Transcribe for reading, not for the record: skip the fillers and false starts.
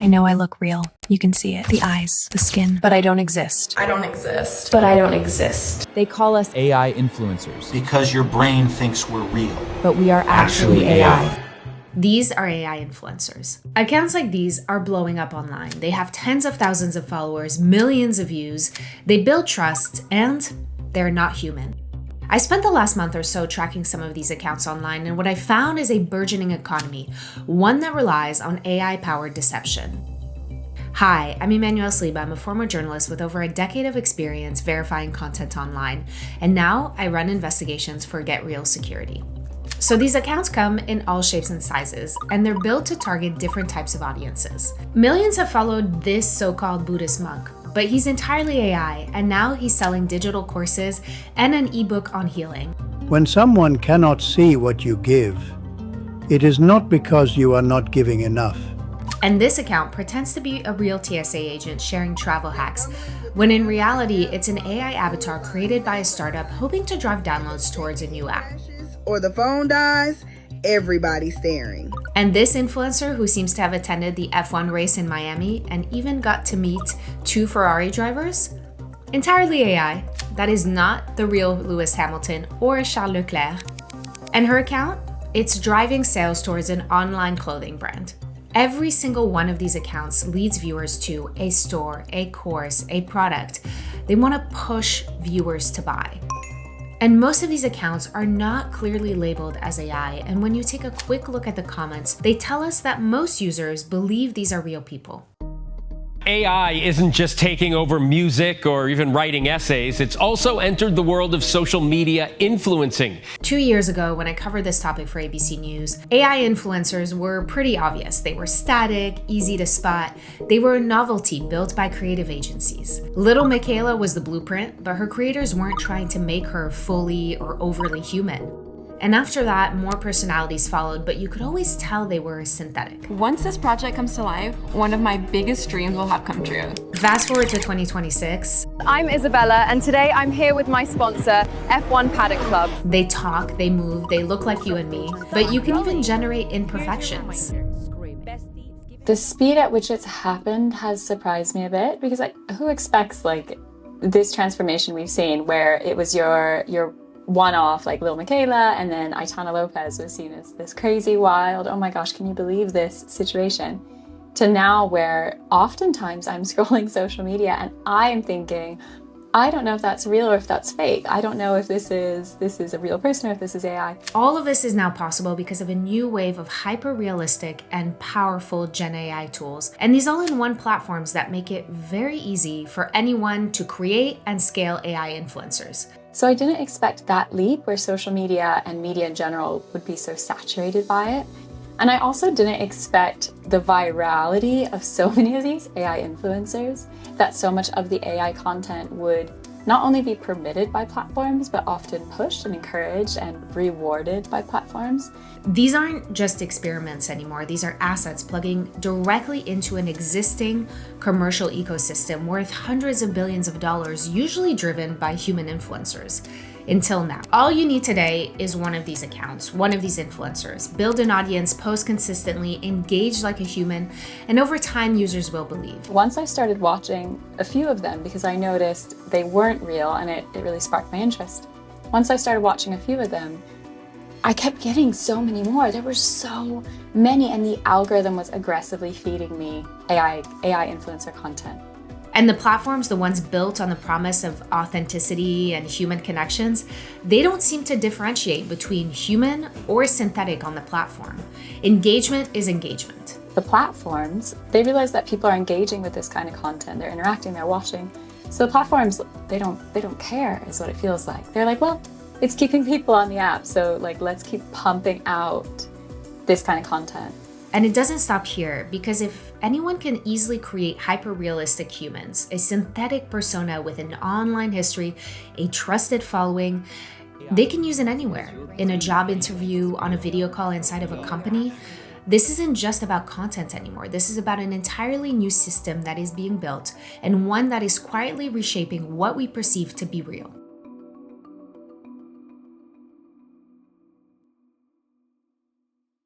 I know I look real. You can see it. The eyes, the skin. But I don't exist. I don't exist. But I don't exist. They call us AI influencers. Because your brain thinks we're real. But we are actually AI. These are AI influencers. Accounts like these are blowing up online. They have tens of thousands of followers, millions of views. They build trust, and they're not human. I spent the last month or so tracking some of these accounts online, and what I found is a burgeoning economy, one that relies on AI-powered deception. Hi, I'm Emmanuelle Saliba. I'm a former journalist with over a decade of experience verifying content online, and now I run investigations for GetReal security. So these accounts come in all shapes and sizes, and they're built to target different types of audiences. Millions have followed this so-called Buddhist monk, but he's entirely AI, and now he's selling digital courses and an ebook on healing. When someone cannot see what you give, it is not because you are not giving enough. And this account pretends to be a real TSA agent sharing travel hacks, when in reality, it's an AI avatar created by a startup hoping to drive downloads towards a new app. Or the phone dies, everybody's staring. And this influencer, who seems to have attended the F1 race in Miami and even got to meet 2 Ferrari drivers, entirely AI. That is not the real Lewis Hamilton or Charles Leclerc. And her account? It's driving sales towards an online clothing brand. Every single one of these accounts leads viewers to a store, a course, a product. They want to push viewers to buy. And most of these accounts are not clearly labeled as AI, and when you take a quick look at the comments, they tell us that most users believe these are real people. AI isn't just taking over music or even writing essays, it's also entered the world of social media influencing. 2 years ago, when I covered this topic for ABC News, AI influencers were pretty obvious. They were static, easy to spot. They were a novelty built by creative agencies. Little Michaela was the blueprint, but her creators weren't trying to make her fully or overly human. And after that, more personalities followed, but you could always tell they were synthetic. Once this project comes to life, one of my biggest dreams will have come true. Fast forward to 2026. I'm Isabella, and today I'm here with my sponsor, F1 Paddock Club. They talk, they move, they look like you and me, but you can even generate imperfections. The speed at which it's happened has surprised me a bit, because who expects this transformation we've seen where it was your one-off like Lil Michaela, and then Aitana Lopez was seen as this crazy, wild, oh my gosh, can you believe this situation, to now where oftentimes I'm scrolling social media and I'm thinking, I don't know if that's real or if that's fake. I don't know if this is a real person or if this is AI. All of this is now possible because of a new wave of hyper-realistic and powerful Gen AI tools, and these all-in-one platforms that make it very easy for anyone to create and scale AI influencers. So I didn't expect that leap where social media and media in general would be so saturated by it. And I also didn't expect the virality of so many of these AI influencers, that so much of the AI content would not only be permitted by platforms, but often pushed and encouraged and rewarded by platforms. These aren't just experiments anymore. These are assets plugging directly into an existing commercial ecosystem worth hundreds of billions of dollars, usually driven by human influencers. Until now. All you need today is one of these accounts, one of these influencers. Build an audience, post consistently, engage like a human, and over time, users will believe. Once I started watching a few of them, because I noticed they weren't real and it really sparked my interest. Once I started watching a few of them, I kept getting so many more. There were so many, and the algorithm was aggressively feeding me AI influencer content. And the platforms, the ones built on the promise of authenticity and human connections, they don't seem to differentiate between human or synthetic on the platform. Engagement is engagement. The platforms, they realize that people are engaging with this kind of content. They're interacting, they're watching. So the platforms, they don't care, is what it feels like. They're like, well, it's keeping people on the app, so let's keep pumping out this kind of content. And it doesn't stop here, because if anyone can easily create hyper-realistic humans, a synthetic persona with an online history, a trusted following, they can use it anywhere. In a job interview, on a video call inside of a company. This isn't just about content anymore. This is about an entirely new system that is being built, and one that is quietly reshaping what we perceive to be real.